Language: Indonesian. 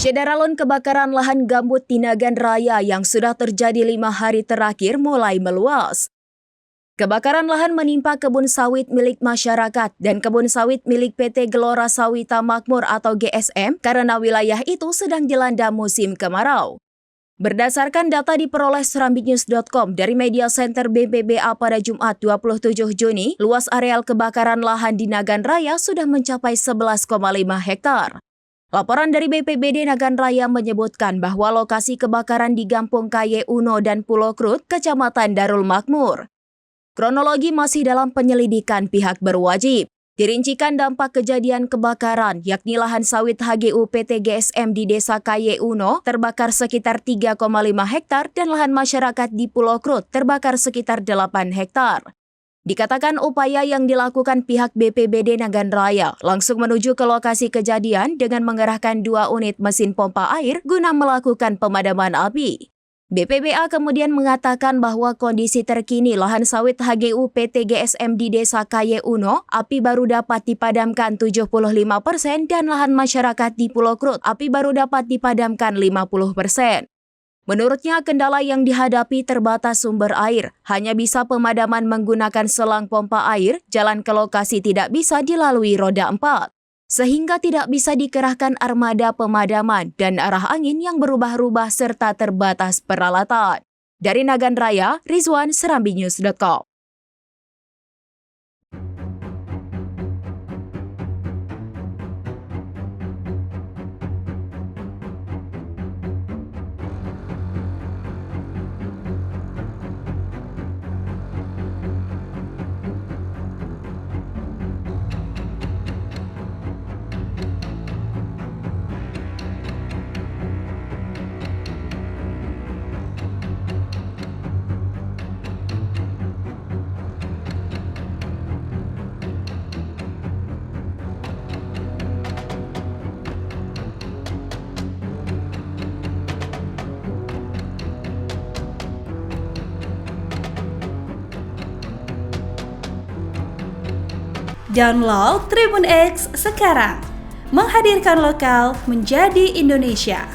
Syederalun kebakaran lahan gambut di Nagan Raya yang sudah terjadi 5 hari terakhir mulai meluas. Kebakaran lahan menimpa kebun sawit milik masyarakat dan kebun sawit milik PT Gelora Sawita Makmur atau GSM karena wilayah itu sedang dilanda musim kemarau. Berdasarkan data diperoleh serambinews.com dari Media Center BPBA pada Jumat 27 Juni, luas areal kebakaran lahan di Nagan Raya sudah mencapai 11,5 hektar. Laporan dari BPBD Nagan Raya menyebutkan bahwa lokasi kebakaran di Gampung Kaye Uno dan Pulau Krut, Kecamatan Darul Makmur. Kronologi masih dalam penyelidikan pihak berwajib. Dirincikan dampak kejadian kebakaran, yakni lahan sawit HGU PT GSM di Desa Kaye Uno terbakar sekitar 3,5 hektar dan lahan masyarakat di Pulau Krut terbakar sekitar 8 hektar. Dikatakan upaya yang dilakukan pihak BPBD Nagan Raya langsung menuju ke lokasi kejadian dengan mengerahkan 2 unit mesin pompa air guna melakukan pemadaman api. BPBA kemudian mengatakan bahwa kondisi terkini lahan sawit HGU PT GSM di Desa Kaye Uno, api baru dapat dipadamkan 75% dan lahan masyarakat di Pulau Krut, api baru dapat dipadamkan 50%. Menurutnya, kendala yang dihadapi terbatas sumber air, hanya bisa pemadaman menggunakan selang pompa air, jalan ke lokasi tidak bisa dilalui roda 4, sehingga tidak bisa dikerahkan armada pemadaman dan arah angin yang berubah-ubah serta terbatas peralatan. Dari Nagan Raya, Rizwan, serambinews.com. Download Tribun X sekarang, menghadirkan lokal menjadi Indonesia.